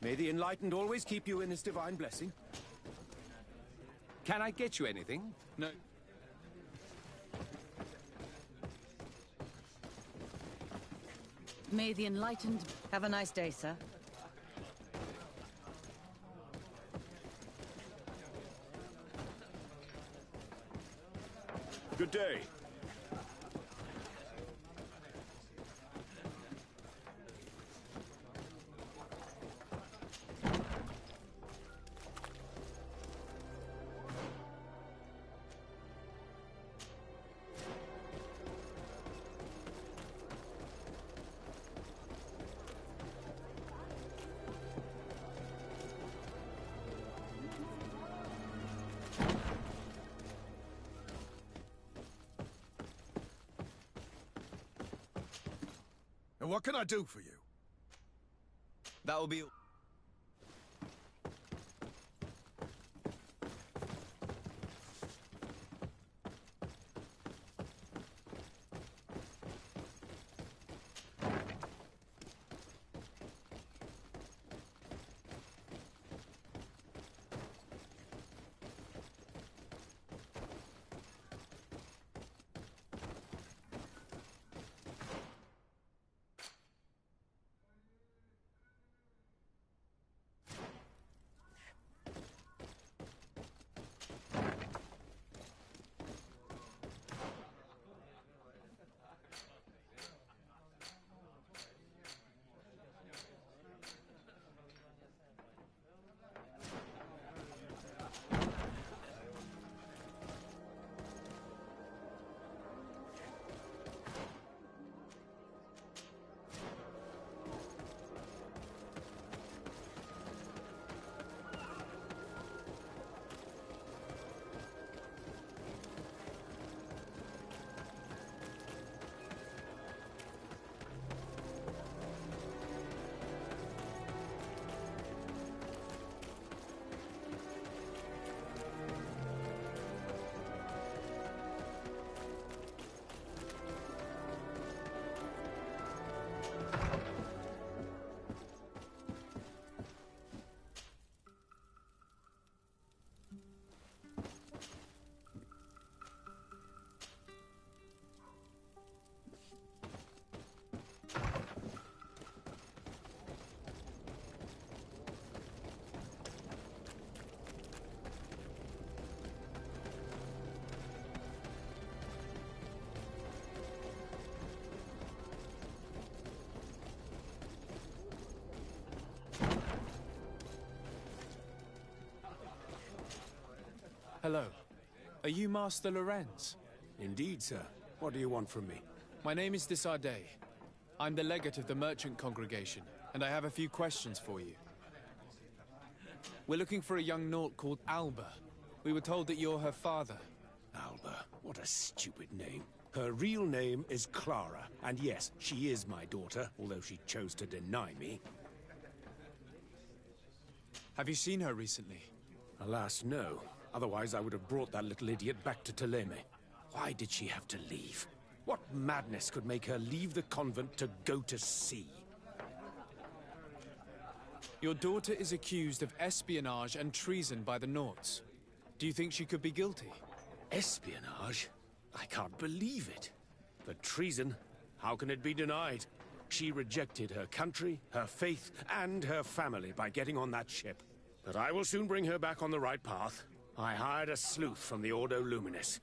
May the Enlightened always keep you in his divine blessing. Can I get you anything? No. May the Enlightened... Have a nice day, sir. Good day. And what can I do for you? That will be... Hello. Are you Master Lorenz? Indeed, sir. What do you want from me? My name is Desardet. I'm the legate of the merchant congregation, and I have a few questions for you. We're looking for a young Naut called Alba. We were told that you're her father. Alba. What a stupid name. Her real name is Clara, and yes, she is my daughter, although she chose to deny me. Have you seen her recently? Alas, no. Otherwise, I would have brought that little idiot back to Theleme. Why did she have to leave? What madness could make her leave the convent to go to sea? Your daughter is accused of espionage and treason by the Nauts. Do you think she could be guilty? Espionage? I can't believe it. But treason? How can it be denied? She rejected her country, her faith, and her family by getting on that ship. But I will soon bring her back on the right path. I hired a sleuth from the Ordo Luminis.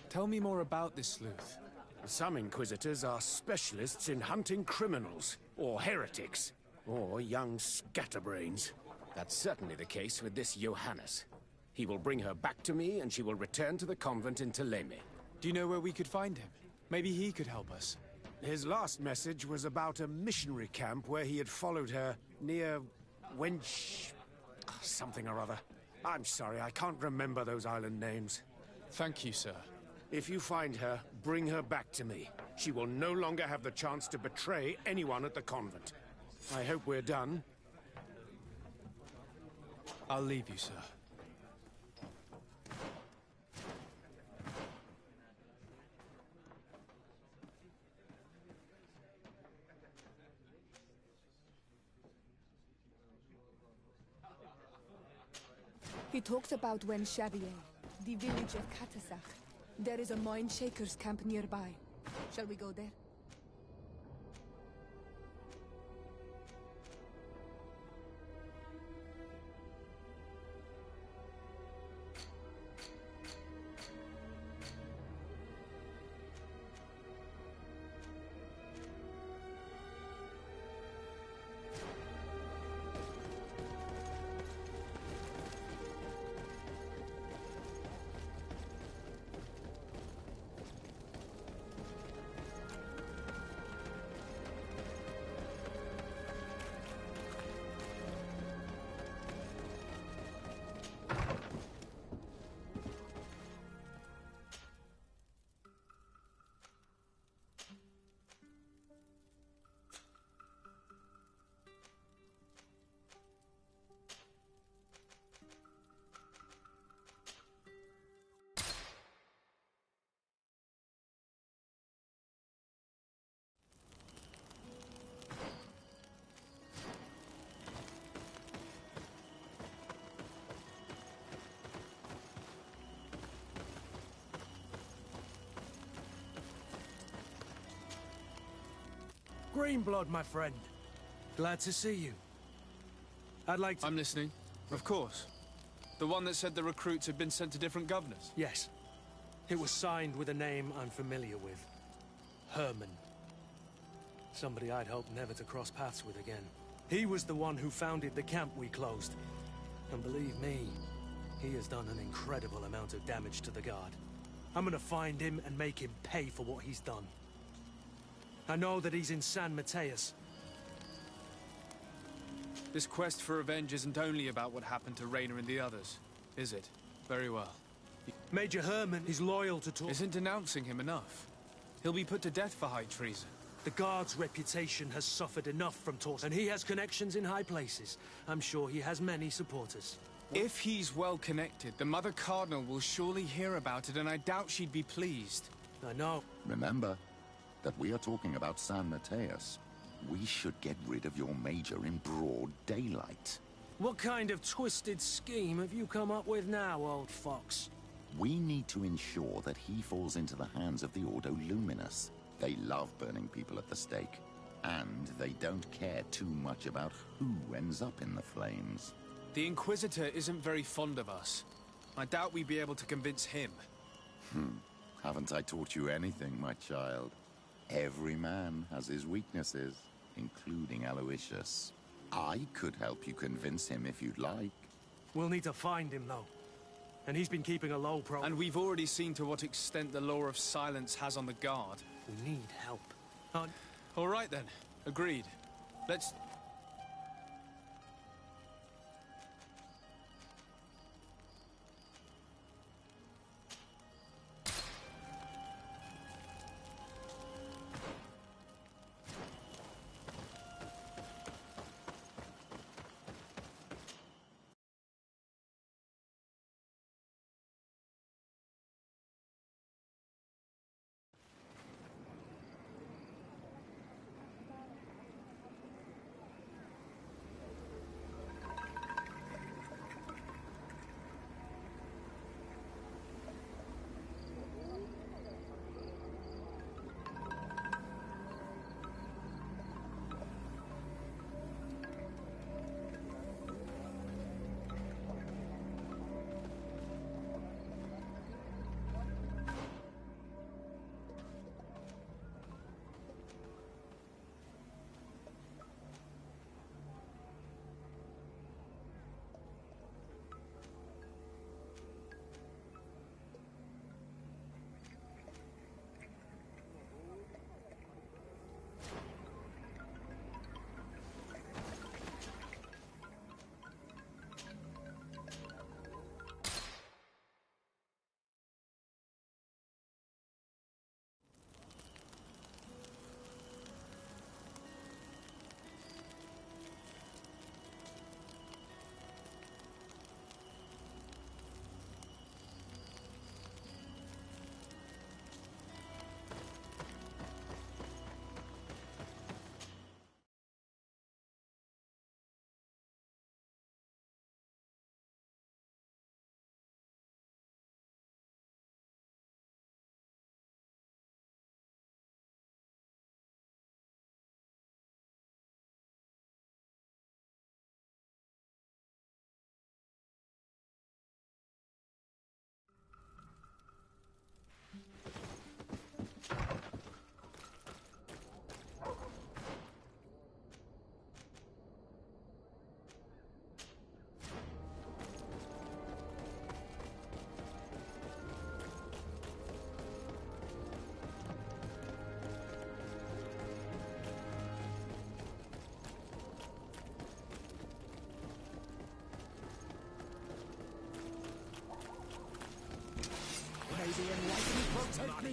Tell me more about this sleuth. Some Inquisitors are specialists in hunting criminals, or heretics, or young scatterbrains. That's certainly the case with this Johannes. He will bring her back to me, and she will return to the convent in Theleme. Do you know where we could find him? Maybe he could help us. His last message was about a missionary camp where he had followed her near Wench... something or other. I'm sorry, I can't remember those island names. Thank you, sir. If you find her, bring her back to me. She will no longer have the chance to betray anyone at the convent. I hope we're done. I'll leave you, sir. He talks about when Xavier, the village of Katasach. There is a mine shaker's camp nearby. Shall we go there? Greenblood, my friend. Glad to see you. I'd like to... I'm listening. Of course. The one that said the recruits had been sent to different governors? Yes. It was signed with a name I'm familiar with. Herman. Somebody I'd hoped never to cross paths with again. He was the one who founded the camp we closed. And believe me, he has done an incredible amount of damage to the Guard. I'm gonna find him and make him pay for what he's done. I know that he's in San Mateus. This quest for revenge isn't only about what happened to Raynor and the others, is it? Very well. Major Herman is loyal to Tor... Isn't denouncing him enough? He'll be put to death for high treason. The Guard's reputation has suffered enough from Tor, and he has connections in high places. I'm sure he has many supporters. If he's well connected, the Mother Cardinal will surely hear about it, and I doubt she'd be pleased. I know. Remember that we are talking about San Mateus. We should get rid of your major in broad daylight. What kind of twisted scheme have you come up with now, old fox? We need to ensure that he falls into the hands of the Ordo Luminous. They love burning people at the stake, and they don't care too much about who ends up in the flames. The Inquisitor isn't very fond of us. I doubt we'd be able to convince him. Haven't I taught you anything, my child? Every man has his weaknesses, including Aloysius. I could help you convince him if you'd like. We'll need to find him, though. And he's been keeping a low profile. And we've already seen to what extent the law of silence has on the Guard. We need help. All right, then. Agreed. Let's...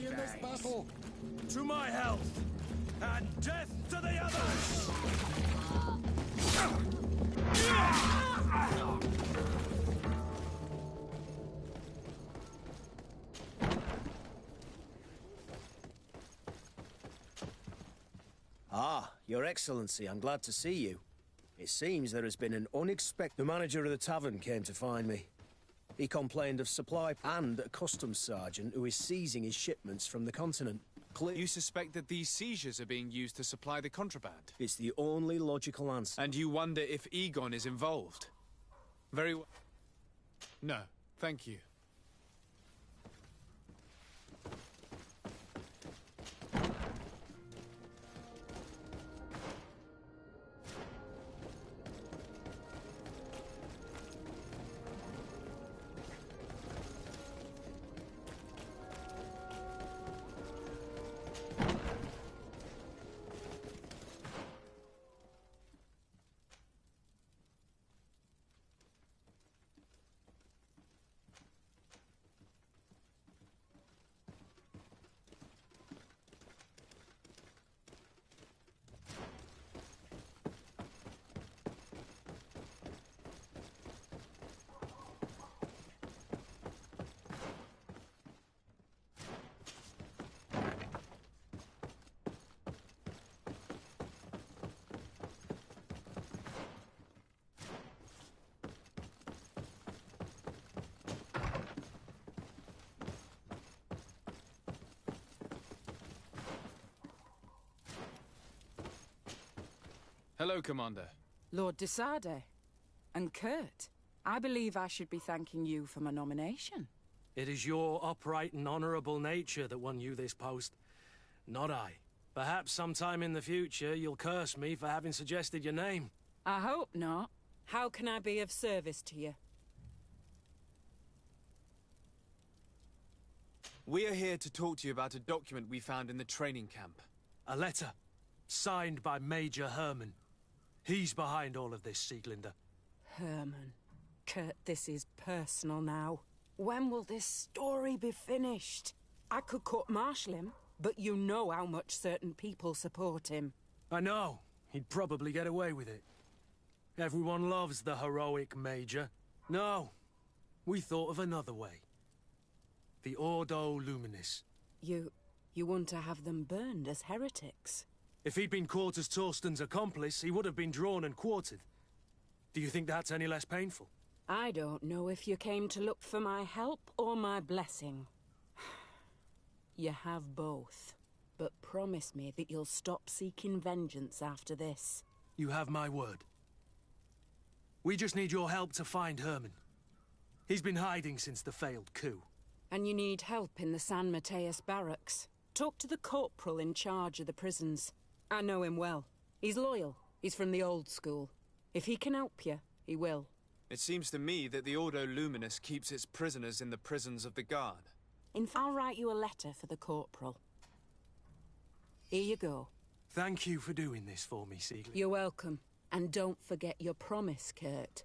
in this battle. To my health, and death to the others! Ah, Your Excellency, I'm glad to see you. It seems there has been an unexpected... The manager of the tavern came to find me. He complained of supply and a customs sergeant who is seizing his shipments from the continent. You suspect that these seizures are being used to supply the contraband? It's the only logical answer. And you wonder if Egon is involved? Very well. No, thank you. Hello, Commander. Lord de Sade. And Kurt, I believe I should be thanking you for my nomination. It is your upright and honorable nature that won you this post, not I. Perhaps sometime in the future you'll curse me for having suggested your name. I hope not. How can I be of service to you? We are here to talk to you about a document we found in the training camp. A letter, signed by Major Herman. He's behind all of this, Sieglinde. Herman. Kurt, this is personal now. When will this story be finished? I could court-martial him, but you know how much certain people support him. I know. He'd probably get away with it. Everyone loves the heroic Major. No, we thought of another way. The Ordo Luminis. You want to have them burned as heretics? If he'd been caught as Torsten's accomplice, he would have been drawn and quartered. Do you think that's any less painful? I don't know if you came to look for my help or my blessing. You have both. But promise me that you'll stop seeking vengeance after this. You have my word. We just need your help to find Herman. He's been hiding since the failed coup. And you need help in the San Mateus barracks. Talk to the corporal in charge of the prisons. I know him well. He's loyal. He's from the old school. If he can help you, he will. It seems to me that the Ordo Luminis keeps its prisoners in the prisons of the guard. I'll write you a letter for the corporal. Here you go. Thank you for doing this for me, Sieglinde. You're welcome. And don't forget your promise, Kurt.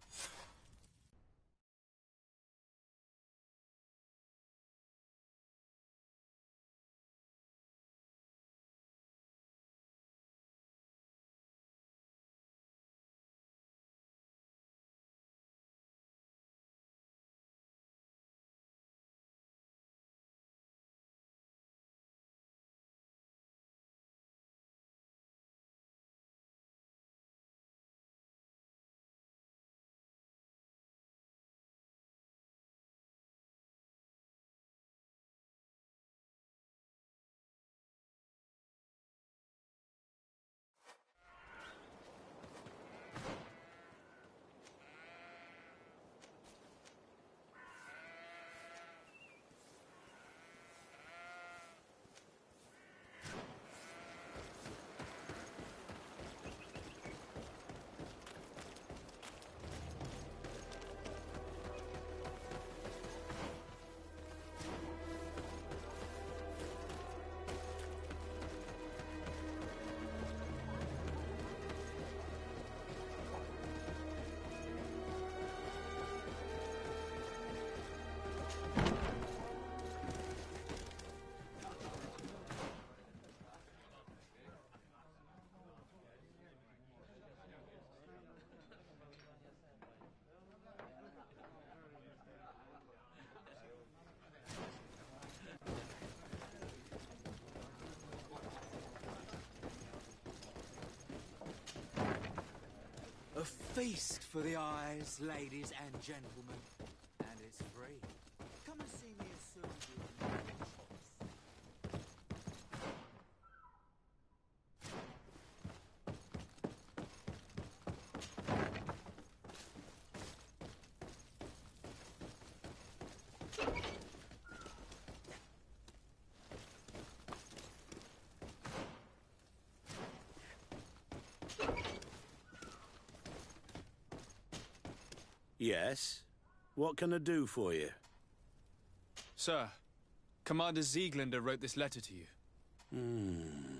A feast for the eyes, ladies and gentlemen. And it's free. Come and see me as soon as you have made your choice. Yes? What can I do for you? Sir, Commander Zieglander wrote this letter to you.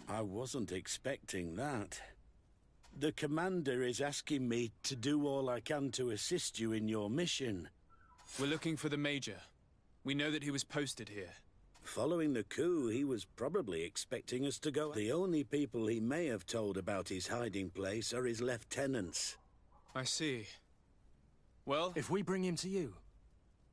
I wasn't expecting that. The Commander is asking me to do all I can to assist you in your mission. We're looking for the Major. We know that he was posted here. Following the coup, he was probably expecting us to go. The only people he may have told about his hiding place are his lieutenants. I see. Well, If we bring him to you,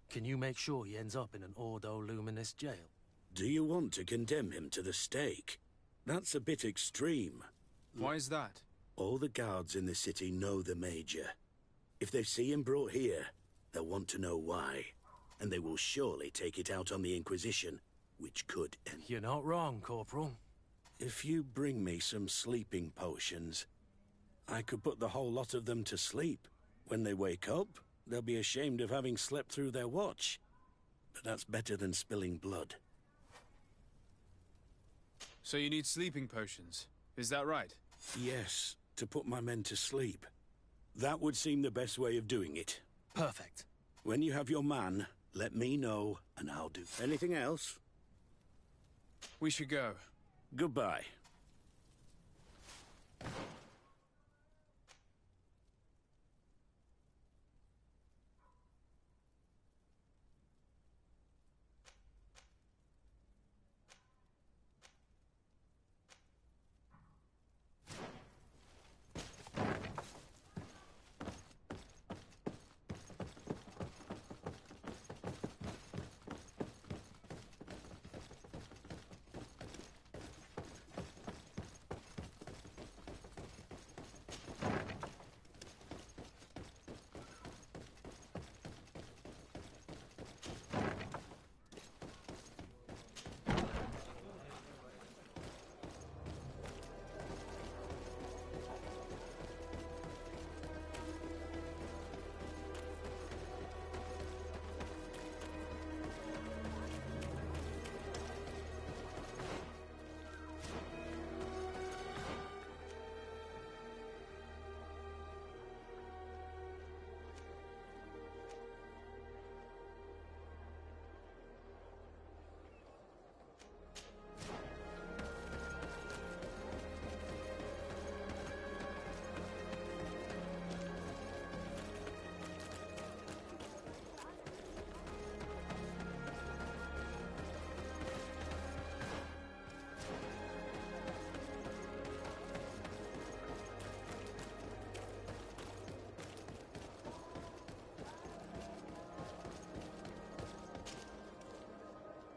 can you make sure he ends up in an Ordo Luminous jail? Do you want to condemn him to the stake? That's a bit extreme. why is that? All the guards in the city know the Major. If they see him brought here, they'll want to know why. And they will surely take it out on the Inquisition, which could end. You're not wrong, Corporal. If you bring me some sleeping potions, I could put the whole lot of them to sleep. When they wake up, they'll be ashamed of having slept through their watch. But that's better than spilling blood. So you need sleeping potions. Is that right? Yes, to put my men to sleep. That would seem the best way of doing it. Perfect. When you have your man, let me know, and I'll do. Anything else? We should go. Goodbye.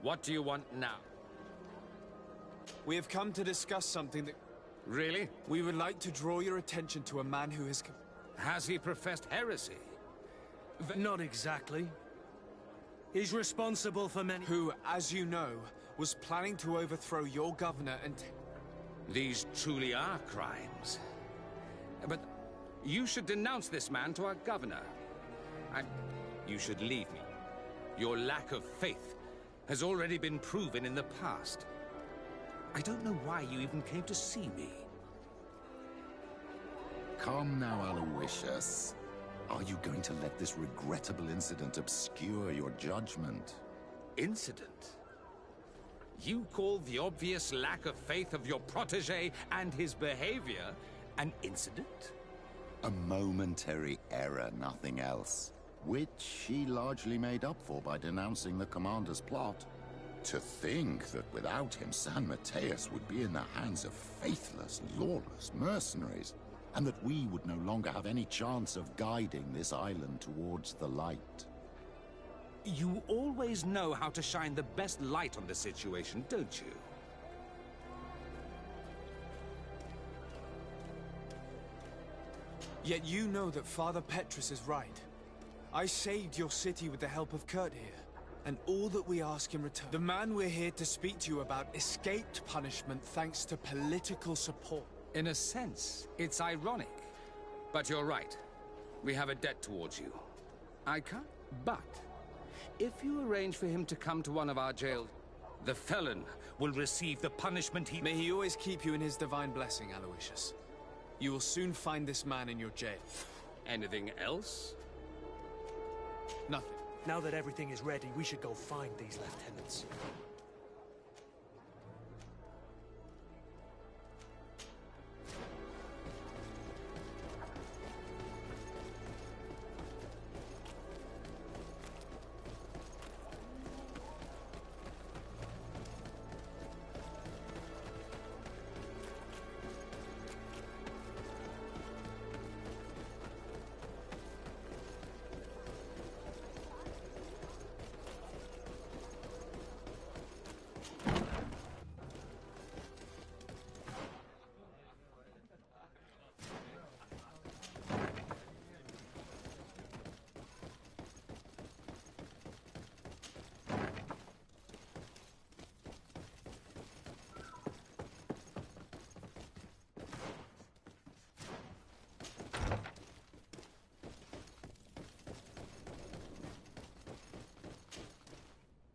What do you want now? We have come to discuss something that... Really? We would like to draw your attention to a man who has... Has he professed heresy? Not exactly. He's responsible for many... Who, as you know, was planning to overthrow your governor and... These truly are crimes. But you should denounce this man to our governor. And you should leave me. Your lack of faith has already been proven in the past. I don't know why you even came to see me. Come now, Aloysius. Are you going to let this regrettable incident obscure your judgment? Incident? You call the obvious lack of faith of your protege and his behavior an incident? A momentary error, nothing else. Which he largely made up for by denouncing the commander's plot. To think that without him, San Mateus would be in the hands of faithless, lawless mercenaries, and that we would no longer have any chance of guiding this island towards the light. You always know how to shine the best light on the situation, don't you? Yet you know that Father Petrus is right. I saved your city with the help of Kurt here. And all that we ask in return... The man we're here to speak to you about escaped punishment thanks to political support. In a sense, it's ironic. But you're right. We have a debt towards you. I can't... But... if you arrange for him to come to one of our jails, the felon will receive the punishment he... May he always keep you in his divine blessing, Aloysius. You will soon find this man in your jail. Anything else? Nothing. Now that everything is ready, we should go find these lieutenants.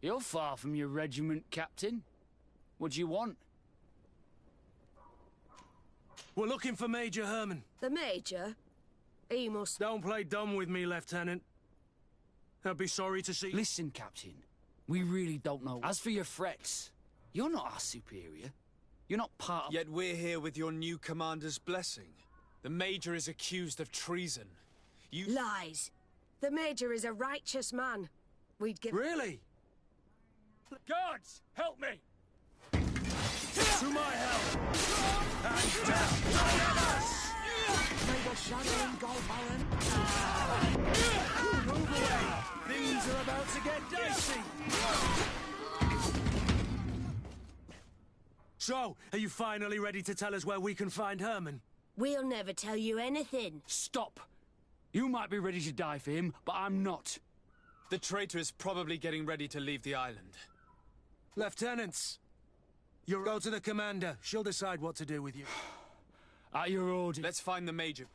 You're far from your regiment, Captain. What do you want? We're looking for Major Herman. The Major? He must... Don't play dumb with me, Lieutenant. I'd be sorry to see... Listen, Captain. We really don't know. As for your threats, you're not our superior. You're not part of... Yet we're here with your new commander's blessing. The Major is accused of treason. You... Lies. The Major is a righteous man. We'd give... Really? Guards, help me! To my help! And death May the shattering go, Baron! move away! Things are about to get dicey! So, are you finally ready to tell us where we can find Herman? We'll never tell you anything. Stop! You might be ready to die for him, but I'm not. The traitor is probably getting ready to leave the island. Lieutenants, you go to the commander. She'll decide what to do with you. At your order. Let's find the Major.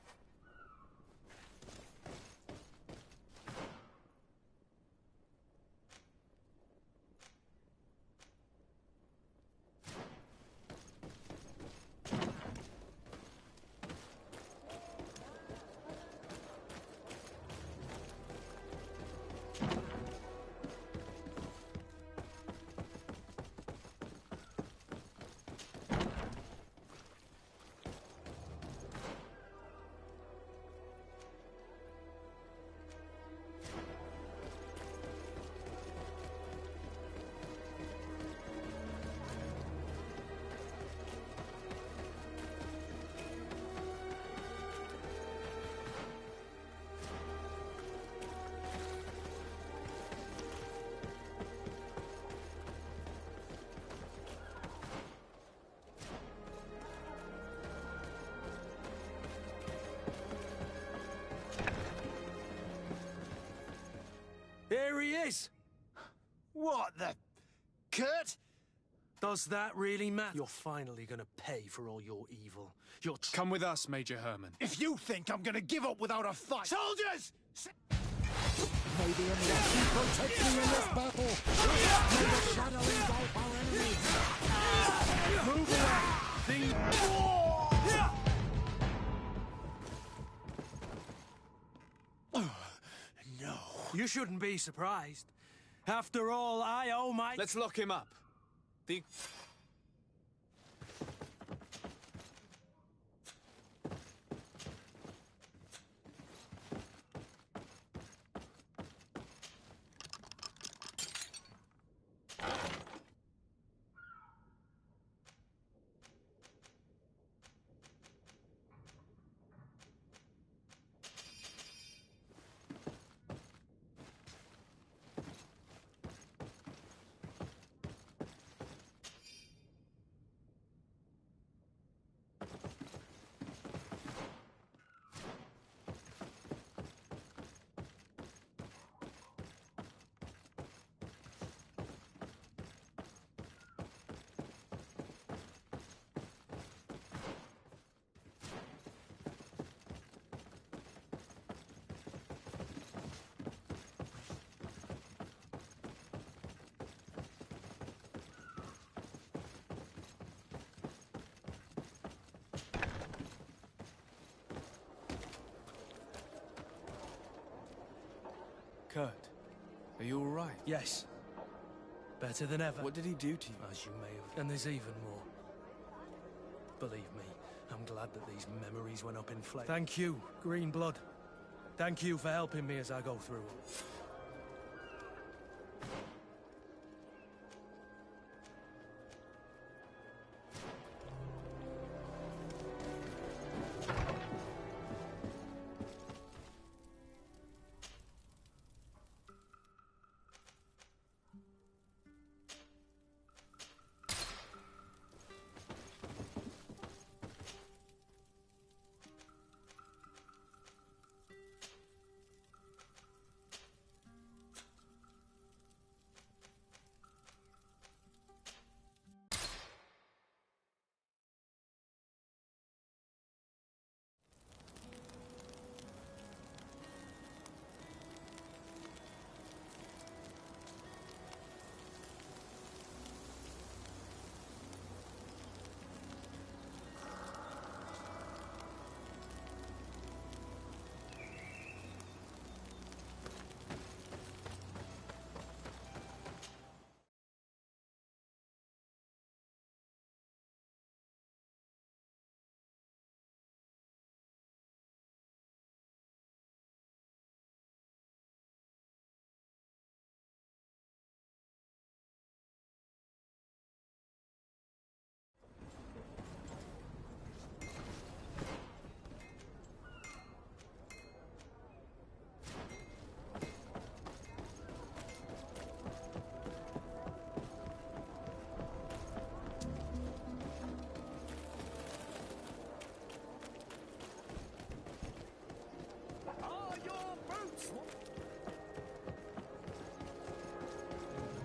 Here he is! What the... Kurt? Does that really matter? You're finally gonna pay for all your evil. You're... Come with us, Major Herman. If you think I'm gonna give up without a fight... Soldiers! Maybe a lesson protects me in this battle. May the shadow engulf our enemies. Move away! No. You shouldn't be surprised. After all, I owe my... Let's lock him up. The... Kurt, are you all right? Yes. Better than ever. What did he do to you? As you may have. And there's even more. Believe me, I'm glad that these memories went up in flames. Thank you, Green Blood. Thank you for helping me as I go through.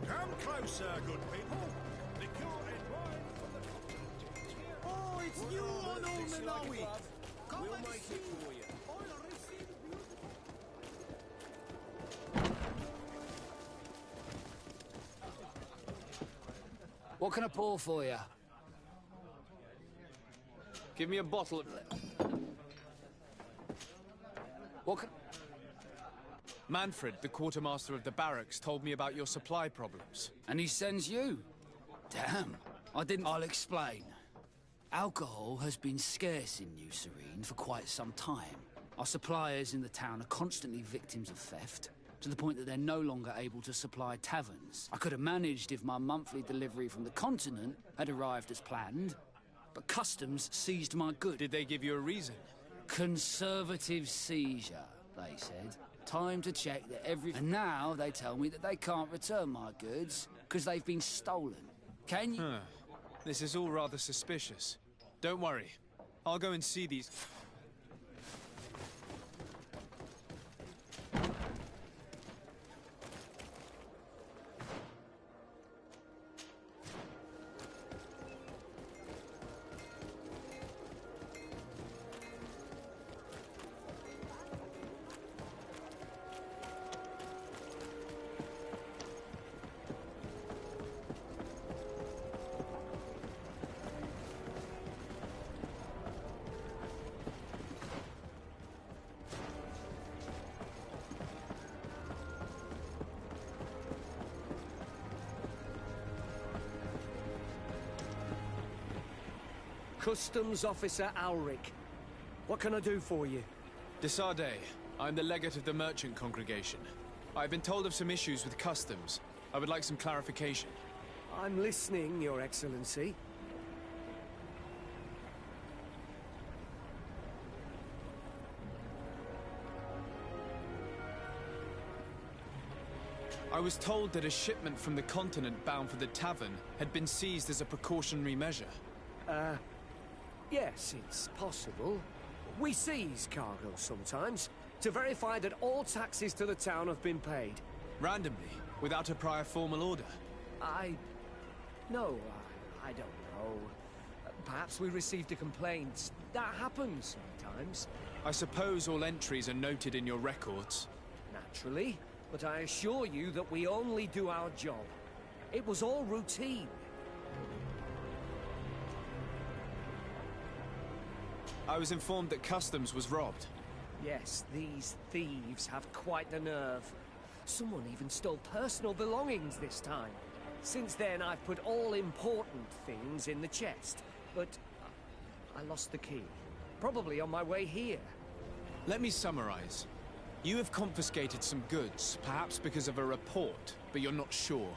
Come closer, good people. Liqueur and wine from the continent. Oh, it's you on Ulmanawi. Come We'll and make see. it for you. I'll receive you. What can I pour for you? Give me a bottle of... What can... Manfred, the quartermaster of the barracks, told me about your supply problems. And he sends you? Damn. I didn't... I'll explain. Alcohol has been scarce in New Serene for quite some time. Our suppliers in the town are constantly victims of theft, to the point that they're no longer able to supply taverns. I could have managed if my monthly delivery from the continent had arrived as planned, but customs seized my goods. Did they give you a reason? Conservative seizure, they said. Time to check that And now they tell me that they can't return my goods because they've been stolen. Can you... This is all rather suspicious. Don't worry. I'll go and see these... Customs Officer Alric. What can I do for you? Desade, I'm the legate of the merchant congregation. I've been told of some issues with customs. I would like some clarification. I'm listening, Your Excellency. I was told that a shipment from the continent bound for the tavern had been seized as a precautionary measure. Yes, it's possible. We seize cargo sometimes, to verify that all taxes to the town have been paid. Randomly, without a prior formal order? No, I don't know. Perhaps we received a complaint. That happens sometimes. I suppose all entries are noted in your records. Naturally, but I assure you that we only do our job. It was all routine. I was informed that customs was robbed. Yes, these thieves have quite the nerve. Someone even stole personal belongings this time. Since then, I've put all important things in the chest. But I lost the key. Probably on my way here. Let me summarize. You have confiscated some goods, perhaps because of a report, but you're not sure.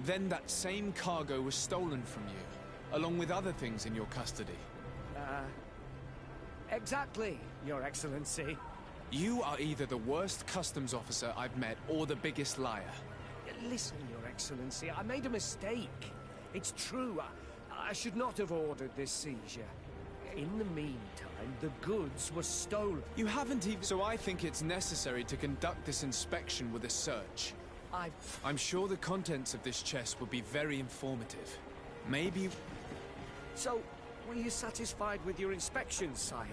Then that same cargo was stolen from you, along with other things in your custody. Exactly, Your Excellency. You are either the worst customs officer I've met or the biggest liar. Listen, Your Excellency, I made a mistake. It's true, I should not have ordered this seizure. In the meantime, the goods were stolen. You haven't even... So I think it's necessary to conduct this inspection with a search. I'm sure the contents of this chest will be very informative. Maybe... So, were you satisfied with your inspection, sire?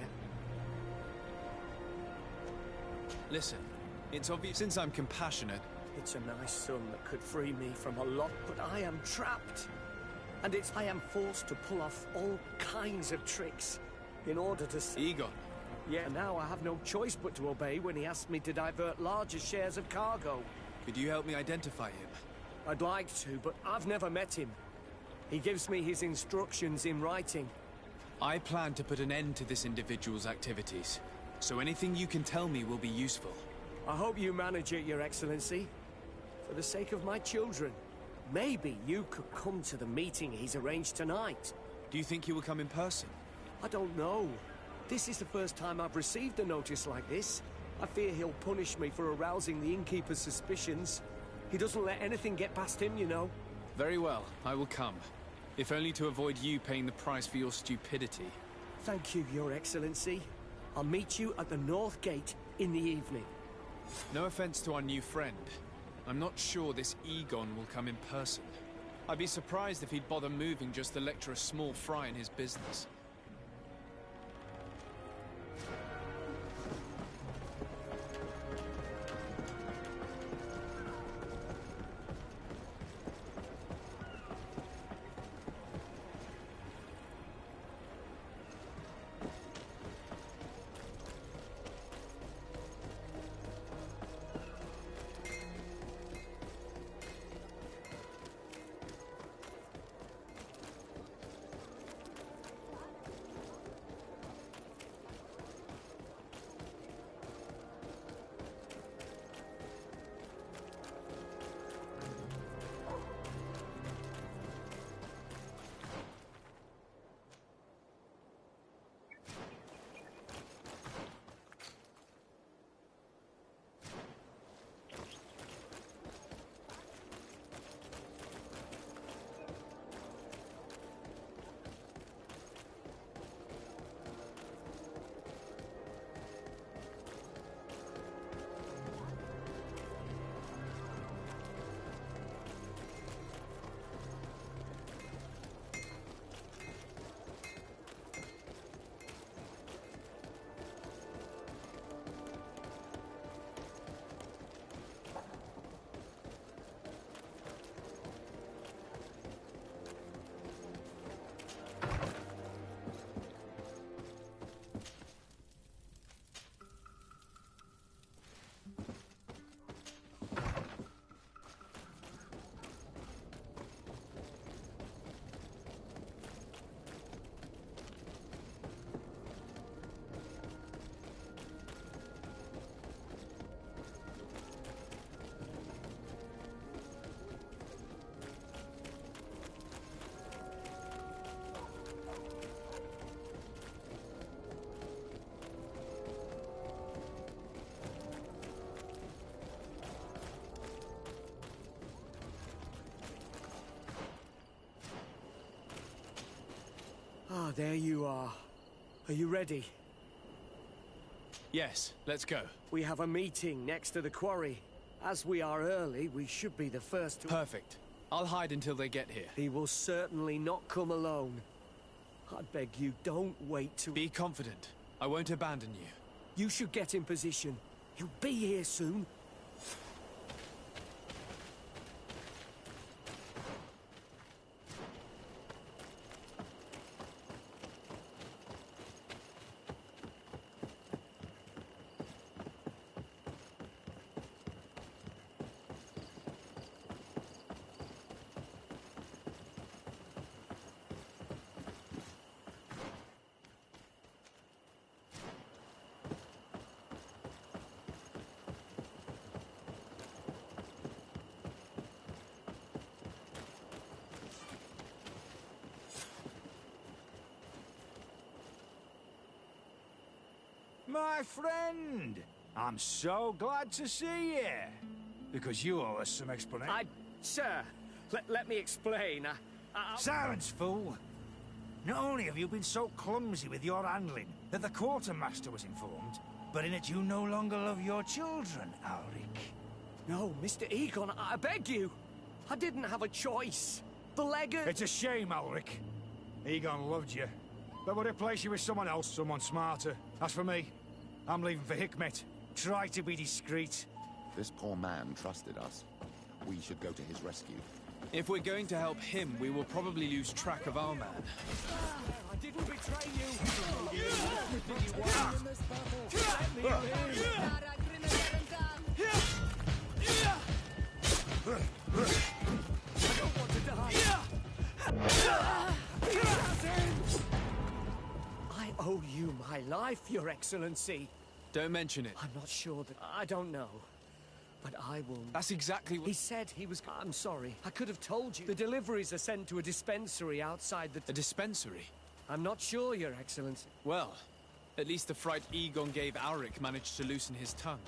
Listen, it's obvious since I'm compassionate... It's a nice sum that could free me from a lot, but I am trapped. And I am forced to pull off all kinds of tricks in order to... Egon. Yeah, now I have no choice but to obey when he asks me to divert larger shares of cargo. Could you help me identify him? I'd like to, but I've never met him. He gives me his instructions in writing. I plan to put an end to this individual's activities, so anything you can tell me will be useful. I hope you manage it, Your Excellency. For the sake of my children. Maybe you could come to the meeting he's arranged tonight. Do you think he will come in person? I don't know. This is the first time I've received a notice like this. I fear he'll punish me for arousing the innkeeper's suspicions. He doesn't let anything get past him, you know. Very well, I will come. If only to avoid you paying the price for your stupidity. Thank you, Your Excellency. I'll meet you at the North Gate in the evening. No offense to our new friend. I'm not sure this Egon will come in person. I'd be surprised if he'd bother moving just to lecture a small fry in his business. Ah, there you are. Are you ready? Yes, let's go. We have a meeting next to the quarry. As we are early, we should be the first to... Perfect. I'll hide until they get here. He will certainly not come alone. I beg you, don't wait to... Be confident. I won't abandon you. You should get in position. He'll be here soon. my friend. I'm so glad to see you. Because you owe us some explanation. Sir, let me explain. Silence, fool. Not only have you been so clumsy with your handling that the quartermaster was informed, but in it you no longer love your children, Ulrich. No, Mr. Egon, I beg you. I didn't have a choice. The legate... It's a shame, Ulrich. Egon loved you, but would replace you with someone else, someone smarter. As for me, I'm leaving for Hikmet. Try to be discreet. This poor man trusted us. We should go to his rescue. If we're going to help him, we will probably lose track of our man. I didn't betray you. I don't want to die. I owe you my life, Your Excellency. Don't mention it. I'm not sure that... I don't know. But I will... That's exactly what... He said he was... I'm sorry. I could have told you. The deliveries are sent to a dispensary outside the... A dispensary? I'm not sure, Your Excellency. Well, at least the fright Egon gave Auric managed to loosen his tongue.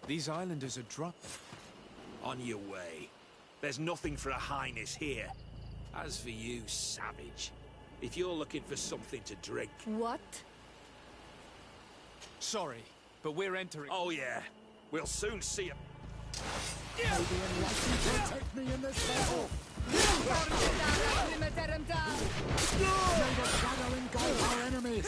These islanders are drunk. On your way. There's nothing for a highness here. As for you, savage, if you're looking for something to drink. What? Sorry, but we're entering. Oh, yeah. We'll soon see him. May the Enlightened protect me in this battle! May the shadow engulf our enemies!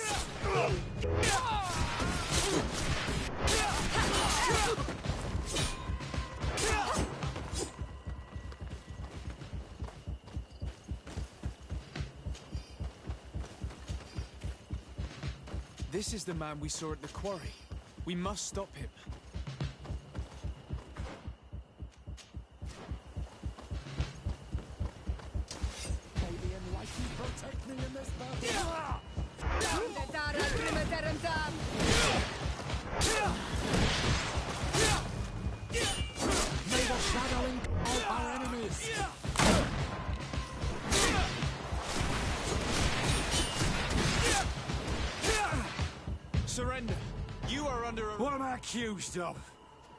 This is the man we saw at the quarry. We must stop him. May the Enlightened protect me in this battle! May the shadow engulf our enemies! Surrender. You are under arrest. What am I accused of?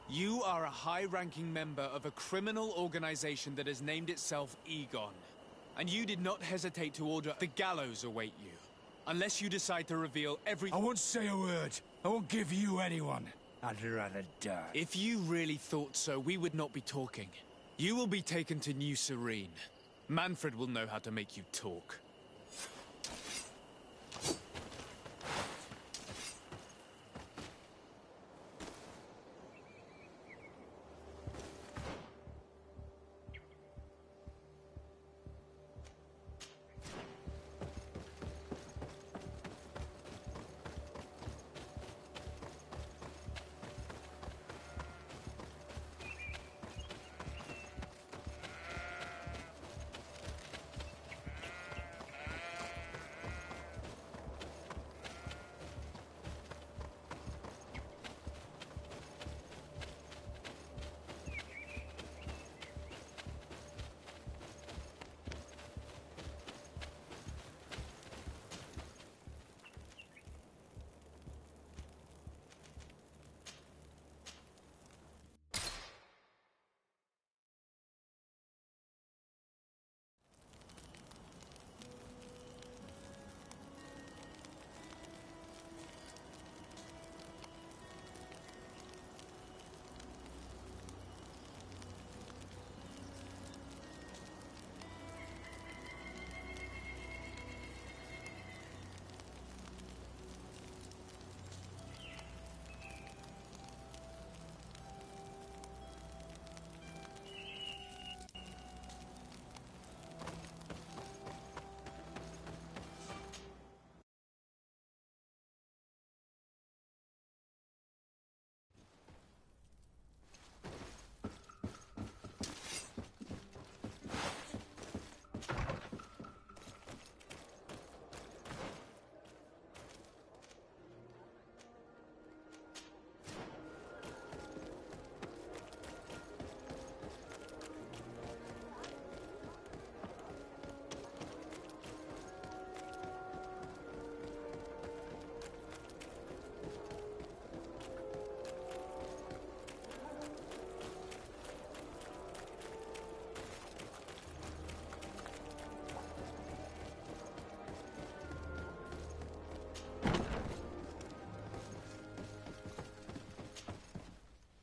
You are a high-ranking member of a criminal organization that has named itself Egon. And you did not hesitate to order the gallows await you. Unless you decide to reveal every... I won't say a word. I won't give you anyone. I'd rather die. If you really thought so, we would not be talking. You will be taken to New Serene. Manfred will know how to make you talk.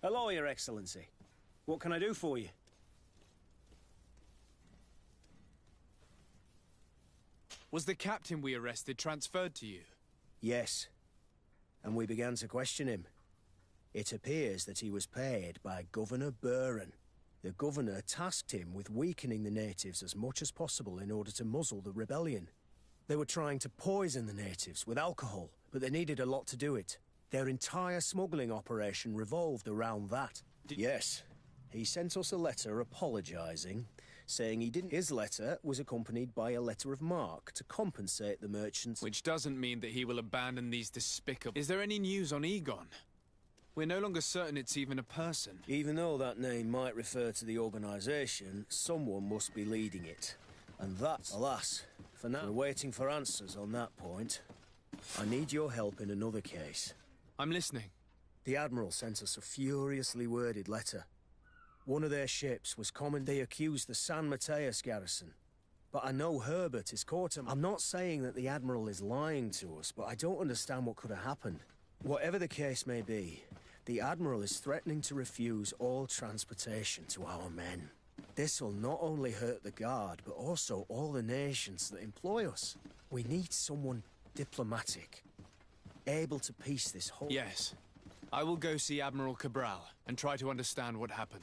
Hello, Your Excellency. What can I do for you? Was the captain we arrested transferred to you? Yes. And we began to question him. It appears that he was paid by Governor Buren. The governor tasked him with weakening the natives as much as possible in order to muzzle the rebellion. They were trying to poison the natives with alcohol, but they needed a lot to do it. Their entire smuggling operation revolved around that. Yes. He sent us a letter apologizing, saying he didn't... His letter was accompanied by a letter of marque to compensate the merchants... Which doesn't mean that he will abandon these despicable... Is there any news on Egon? We're no longer certain it's even a person. Even though that name might refer to the organization, someone must be leading it. And that, alas, for now, we're waiting for answers on that point. I need your help in another case. I'm listening. The Admiral sent us a furiously worded letter. One of their ships was common. They accused the San Mateus garrison. But I know Herbert is quartermaster. I'm not saying that the Admiral is lying to us, but I don't understand what could have happened. Whatever the case may be, the Admiral is threatening to refuse all transportation to our men. This will not only hurt the Guard, but also all the nations that employ us. We need someone diplomatic, able to piece this whole... Yes. I will go see Admiral Cabral and try to understand what happened.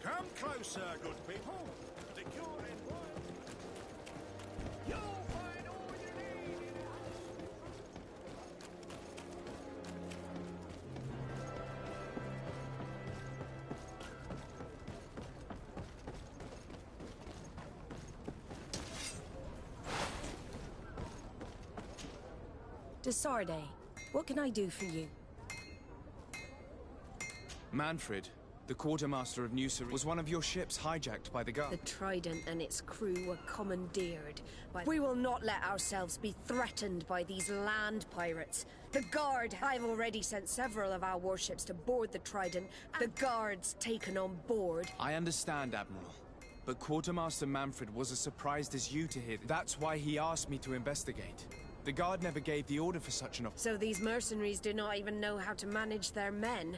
Come closer, good people. The cure and wine. You'll find all you need in Desarde, what can I do for you? Manfred, the quartermaster of New Serene, was one of your ships hijacked by the Guard. The Trident and its crew were commandeered by... We will not let ourselves be threatened by these land pirates. The Guard... I've already sent several of our warships to board the Trident. The Guard's taken on board. I understand, Admiral. But Quartermaster Manfred was as surprised as you to hear. That's why he asked me to investigate. The Guard never gave the order for such an op... So these mercenaries do not even know how to manage their men?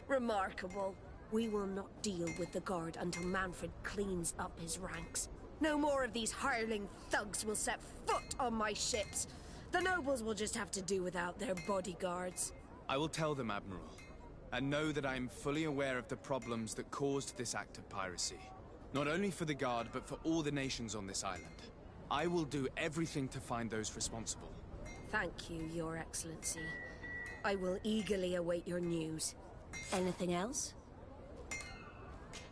Remarkable. We will not deal with the Guard until Manfred cleans up his ranks. No more of these hireling thugs will set foot on my ships. The nobles will just have to do without their bodyguards. I will tell them, Admiral. And know that I am fully aware of the problems that caused this act of piracy. Not only for the Guard, but for all the nations on this island. I will do everything to find those responsible. Thank you, Your Excellency. I will eagerly await your news. Anything else?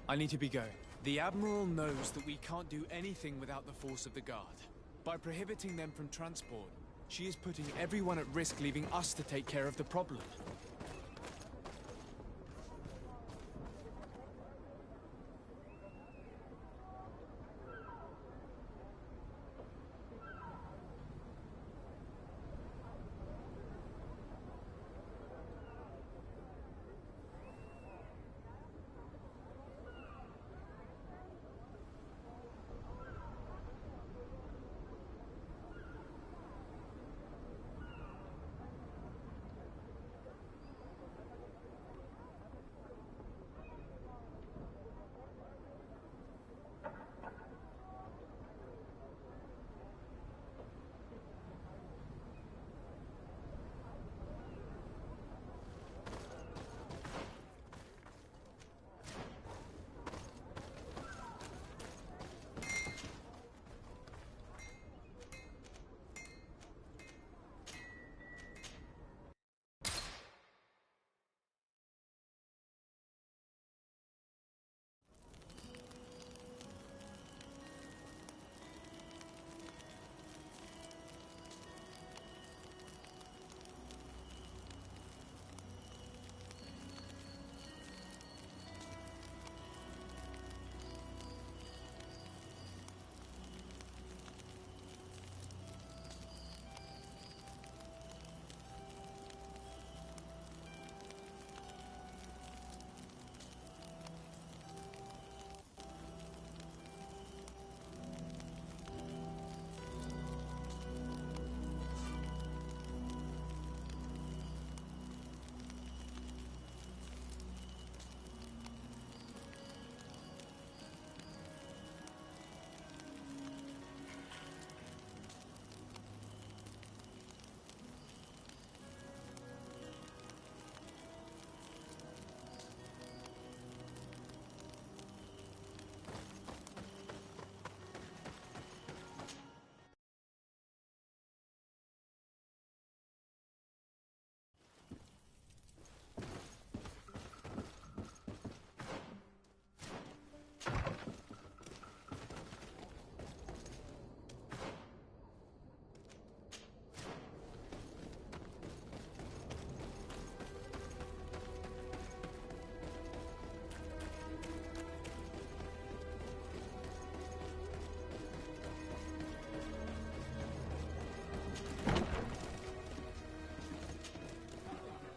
I need to be going. The Admiral knows that we can't do anything without the force of the Guard. By prohibiting them from transport, she is putting everyone at risk, leaving us to take care of the problem.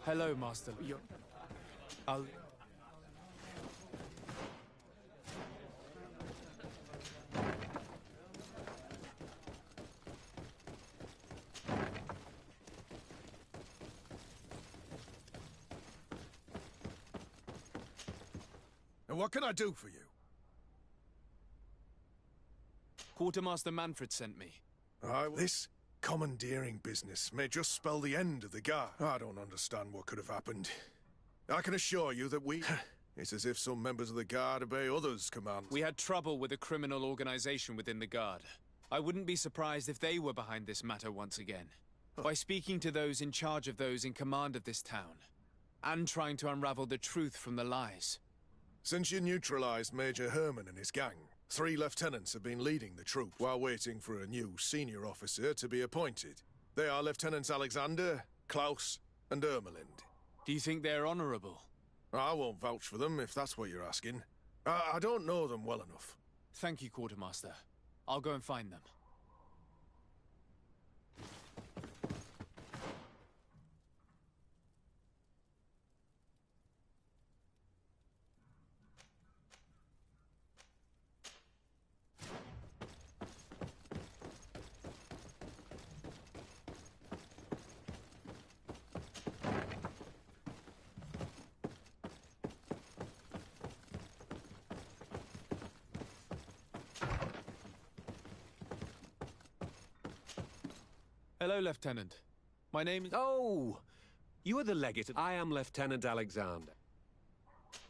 Hello, Master. I'll... And what can I do for you? Quartermaster Manfred sent me. This commandeering business may just spell the end of the guard. I don't understand what could have happened. I can assure you that we... It's as if some members of the guard obey others' commands. We had trouble with a criminal organization within the guard. I wouldn't be surprised if they were behind this matter once again. By speaking to those in charge of those in command of this town, and trying to unravel the truth from the lies. Since you neutralized Major Herman and his gang, 3 lieutenants have been leading the troop while waiting for a new senior officer to be appointed. They are Lieutenants Alexander, Klaus, and Ermelind. Do you think they're honorable? I won't vouch for them, if that's what you're asking. I don't know them well enough. Thank you, Quartermaster. I'll go and find them. Hello, Lieutenant. My name is... Oh! You are the legate. I am Lieutenant Alexander.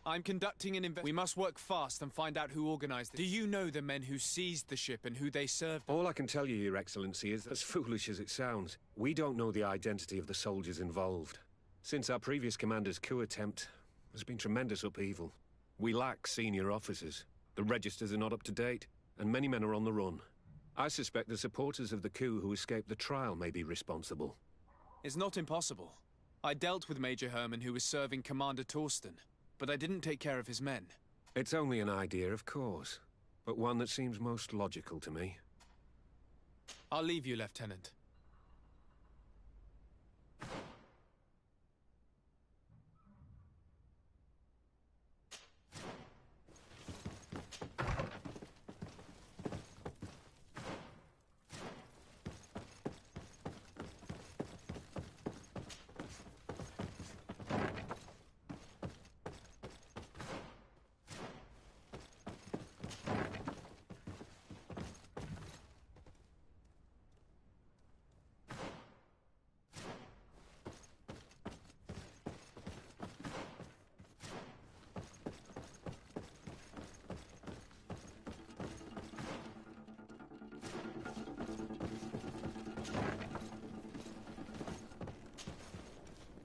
I'm conducting an We must work fast and find out who organized it. Do you know the men who seized the ship and who they served? All I can tell you, Your Excellency, is as foolish as it sounds. We don't know the identity of the soldiers involved. Since our previous commander's coup attempt, there's been tremendous upheaval. We lack senior officers. The registers are not up to date, and many men are on the run. I suspect the supporters of the coup who escaped the trial may be responsible. It's not impossible. I dealt with Major Herman, who was serving Commander Torsten, but I didn't take care of his men. It's only an idea, of course, but one that seems most logical to me. I'll leave you, Lieutenant.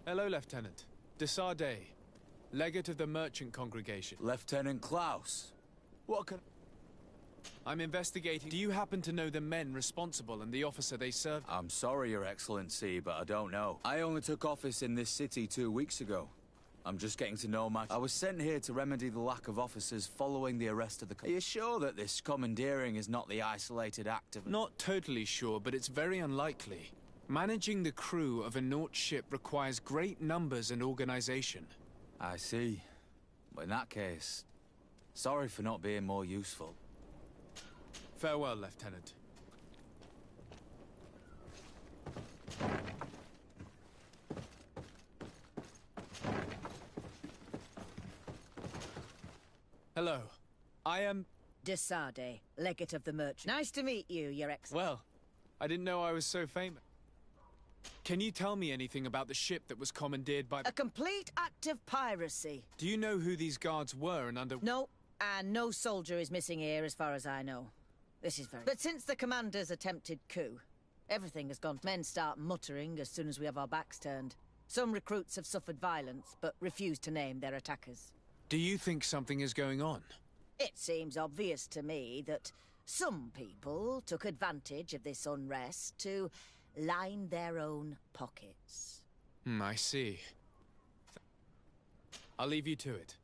Hello, Lieutenant. Desarde, legate of the merchant congregation. Lieutenant Klaus. What can... I'm investigating. Do you happen to know the men responsible and the officer they served? I'm sorry, Your Excellency, but I don't know. I only took office in this city 2 weeks ago. I'm just getting to know I was sent here to remedy the lack of officers following the arrest of the... Are you sure that this commandeering is not the isolated act of... Not totally sure, but it's very unlikely. Managing the crew of a Naut ship requires great numbers and organization. I see. Well, in that case, sorry for not being more useful. Farewell, Lieutenant. Hello. I am... Desarde, legate of the merchant. Nice to meet you, Your Excellency. Well, I didn't know I was so famous. Can you tell me anything about the ship that was commandeered by... A complete act of piracy. Do you know who these guards were and under... No, and no soldier is missing here as far as I know. This is very... But since the commander's attempted coup, everything has gone... Men start muttering as soon as we have our backs turned. Some recruits have suffered violence, but refuse to name their attackers. Do you think something is going on? It seems obvious to me that some people took advantage of this unrest to line their own pockets. I see. I'll leave you to it.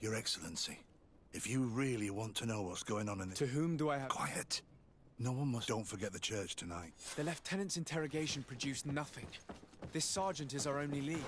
Your Excellency, If you really want to know what's going on in the... To whom do I have... Quiet! No one must... Don't forget the church tonight. The lieutenant's interrogation produced nothing. This sergeant is our only lead.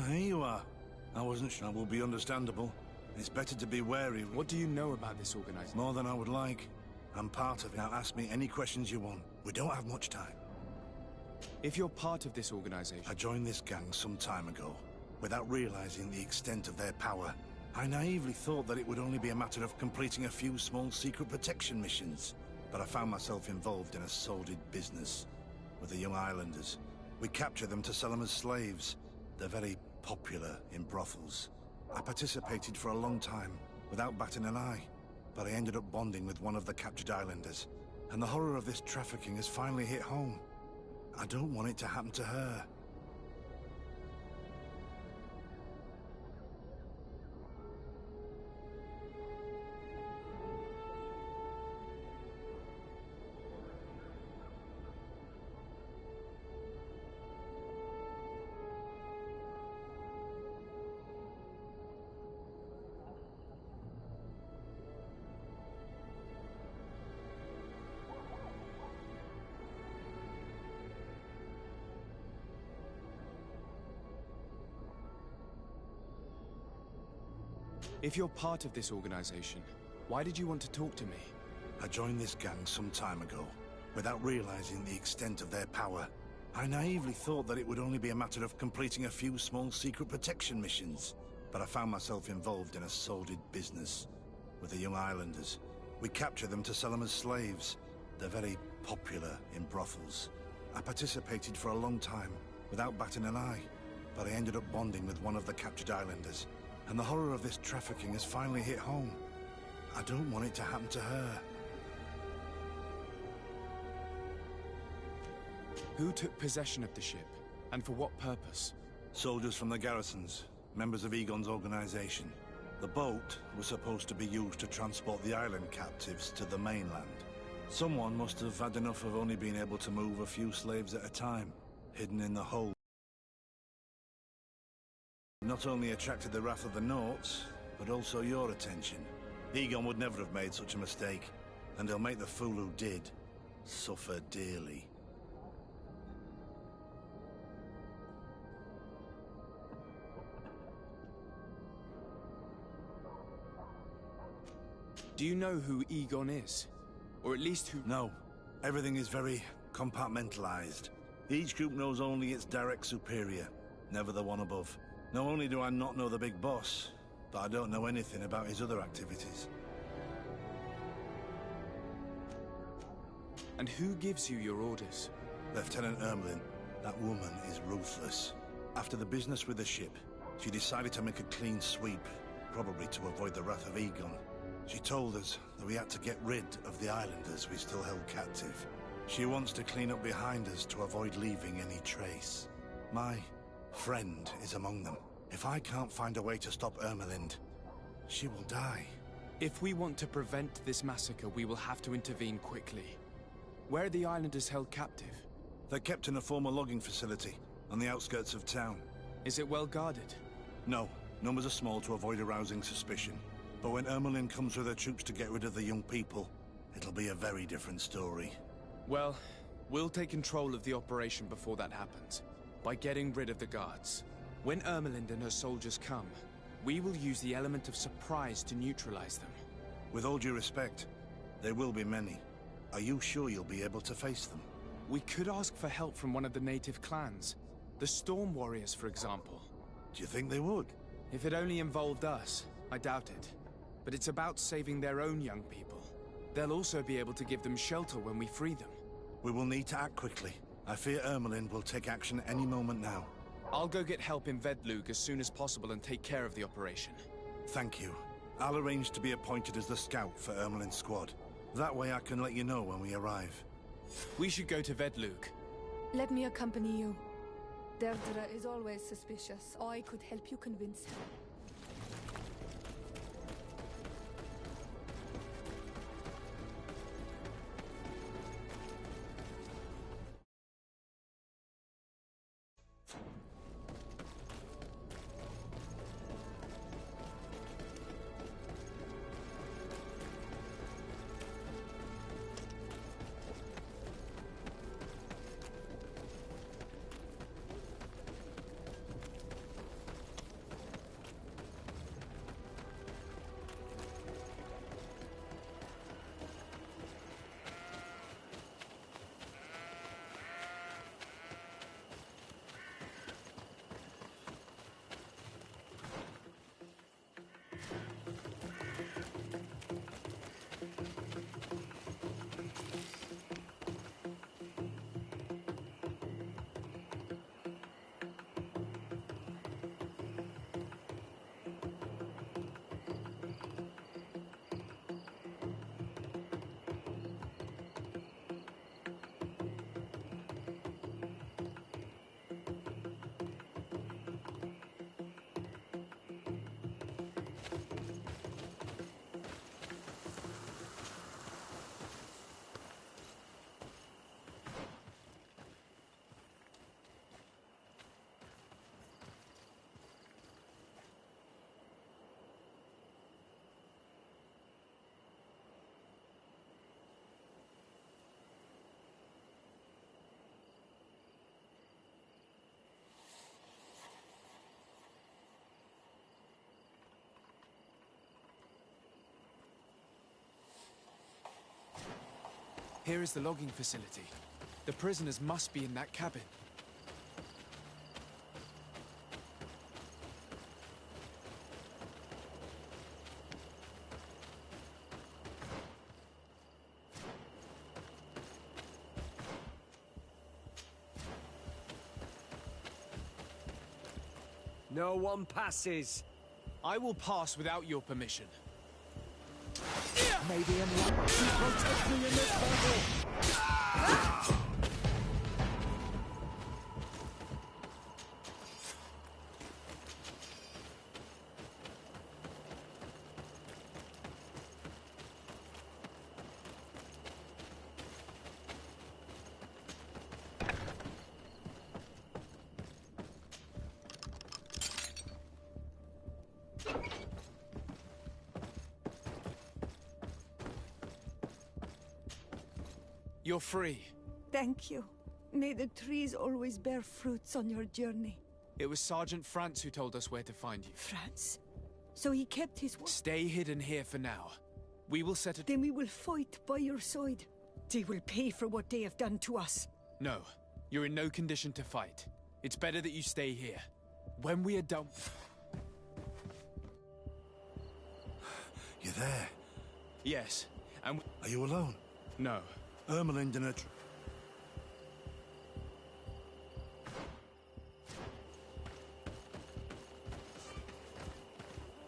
Here you are. I wasn't sure. That will be understandable. It's better to be wary. What do you know about this organization? More than I would like. I'm part of it. Now ask me any questions you want. We don't have much time. If you're part of this organization... I joined this gang some time ago, without realizing the extent of their power. I naively thought that it would only be a matter of completing a few small secret protection missions. But I found myself involved in a sordid business with the young islanders. We capture them to sell them as slaves. They're very popular in brothels. I participated for a long time, without batting an eye. But I ended up bonding with one of the captured islanders. And the horror of this trafficking has finally hit home. I don't want it to happen to her. If you're part of this organization, why did you want to talk to me? I joined this gang some time ago, without realizing the extent of their power. I naively thought that it would only be a matter of completing a few small secret protection missions. But I found myself involved in a sordid business with the young islanders. We capture them to sell them as slaves. They're very popular in brothels. I participated for a long time, without batting an eye, but I ended up bonding with one of the captured islanders. And the horror of this trafficking has finally hit home. I don't want it to happen to her. Who took possession of the ship, and for what purpose? Soldiers from the garrisons, members of Egon's organization. The boat was supposed to be used to transport the island captives to the mainland. Someone must have had enough of only being able to move a few slaves at a time, hidden in the hold. Not only attracted the wrath of the Nauts, but also your attention. Egon would never have made such a mistake, and he'll make the fool who did suffer dearly. Do you know who Egon is? Or at least who— No. Everything is very compartmentalized. Each group knows only its direct superior, never the one above. Not only do I not know the big boss, but I don't know anything about his other activities. And who gives you your orders? Lieutenant Ermelin. That woman is ruthless. After the business with the ship, she decided to make a clean sweep, probably to avoid the wrath of Egon. She told us that we had to get rid of the islanders we still held captive. She wants to clean up behind us to avoid leaving any trace. My friend is among them. If I can't find a way to stop Ermelind, she will die. If we want to prevent this massacre, we will have to intervene quickly. Where are the islanders held captive? They're kept in a former logging facility on the outskirts of town. Is it well guarded? No. Numbers are small to avoid arousing suspicion. But when Ermelin comes with her troops to get rid of the young people, it'll be a very different story. Well, we'll take control of the operation before that happens, by getting rid of the guards. When Ermelind and her soldiers come, we will use the element of surprise to neutralize them. With all due respect, there will be many. Are you sure you'll be able to face them? We could ask for help from one of the native clans. The Storm Warriors, for example. Do you think they would? If it only involved us, I doubt it. But it's about saving their own young people. They'll also be able to give them shelter when we free them. We will need to act quickly. I fear Ermelin will take action any moment now. I'll go get help in Vedlug as soon as possible and take care of the operation. Thank you. I'll arrange to be appointed as the scout for Ermelin's squad. That way I can let you know when we arrive. We should go to Vedlug. Let me accompany you. Deirdre is always suspicious. I could help you convince her. Here is the logging facility. The prisoners must be in that cabin. No one passes. I will pass without your permission. May the Enlightenment protect me in this battle! You're free. Thank you. May the trees always bear fruits on your journey. It was Sergeant France who told us where to find you. France? So he kept his word? Stay hidden here for now. We will set a... Then we will fight by your side. They will pay for what they have done to us. No. You're in no condition to fight. It's better that you stay here. When we are done... You there? Yes. And... Are you alone? No. Ermeline didn't...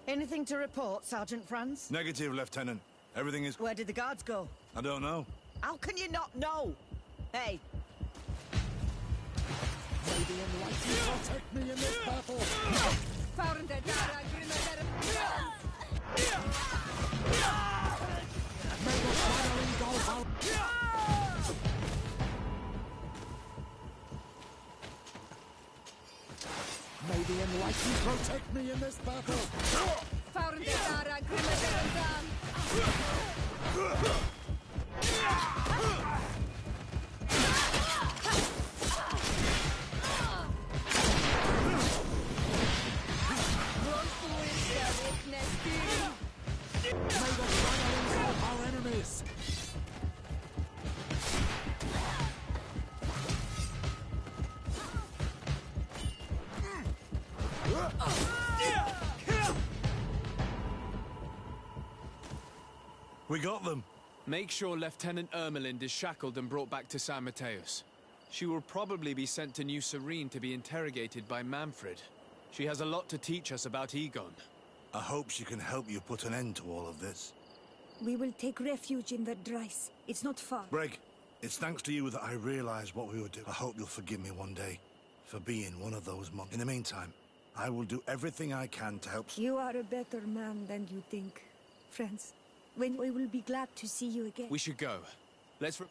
Anything to report, Sergeant Franz? Negative, Lieutenant. Everything is... Where did the guards go? I don't know. How can you not know? Hey! May the Enlightenment protect me in this battle! May the shattering go out! May the Enlightenment protect me in this battle! May the shattering go our enemies! We got them. Make sure Lieutenant Ermelind is shackled and brought back to San Mateus. She will probably be sent to New Serene to be interrogated by Manfred. She has a lot to teach us about Egon. I hope she can help you put an end to all of this. We will take refuge in Verdrice. It's not far. Breg, it's thanks to you that I realized what we were doing. I hope you'll forgive me one day for being one of those monks. In the meantime, I will do everything I can to help... You are a better man than you think, friends. When we will be glad to see you again. We should go. Let's...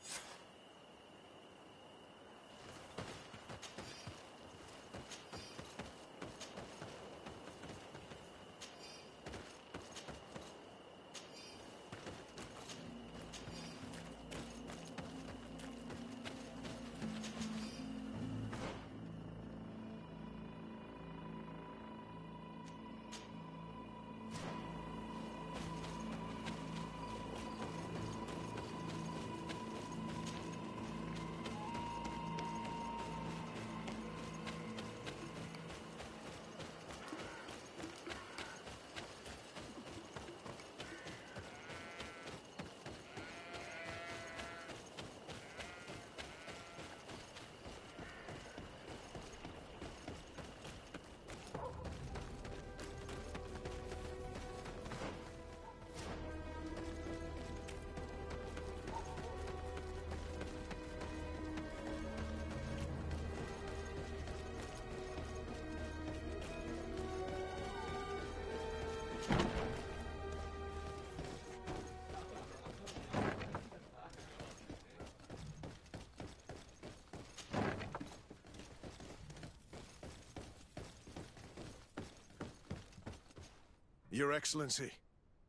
Your Excellency,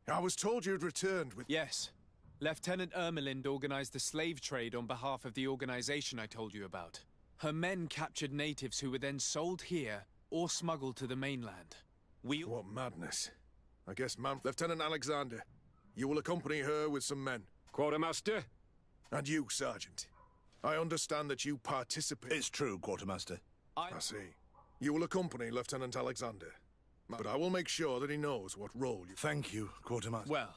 I was told you'd returned with... Yes. Lieutenant Ermelind organized the slave trade on behalf of the organization I told you about. Her men captured natives who were then sold here or smuggled to the mainland. What madness. I guess, Lieutenant Alexander, you will accompany her with some men. Quartermaster? And you, Sergeant. I understand that you participate... It's true, Quartermaster. I see. You will accompany Lieutenant Alexander. But I will make sure that he knows what role you... Thank you, Quartermaster. Well,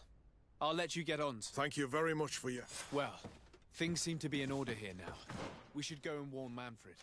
I'll let you get on. Thank you very much for your... Well, things seem to be in order here now. We should go and warn Manfred.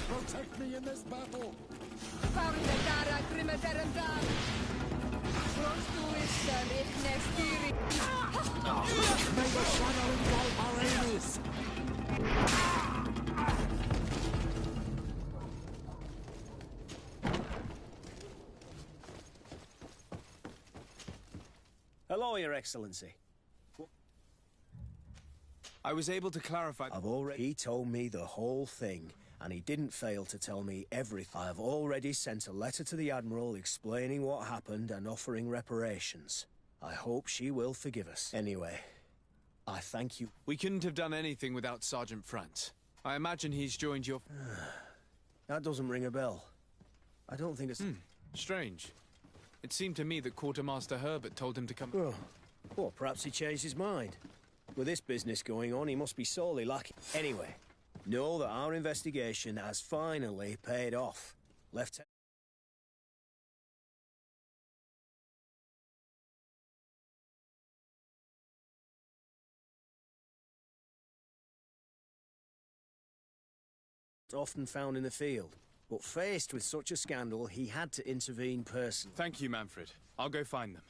Protect me in this battle! May the shadow engulf our enemies! Hello, Your Excellency. I was able to clarify... He told me the whole thing, and he didn't fail to tell me everything. I have already sent a letter to the Admiral explaining what happened and offering reparations. I hope she will forgive us. Anyway, I thank you. We couldn't have done anything without Sergeant Frantz. I imagine he's joined your... That doesn't ring a bell. I don't think it's... Strange. It seemed to me that Quartermaster Herbert told him to come... Oh. Well, perhaps he changed his mind. With this business going on, he must be sorely lacking. Anyway, know that our investigation has finally paid off. Lieutenant... often found in the field, but faced with such a scandal, he had to intervene personally. Thank you, Manfred. I'll go find them.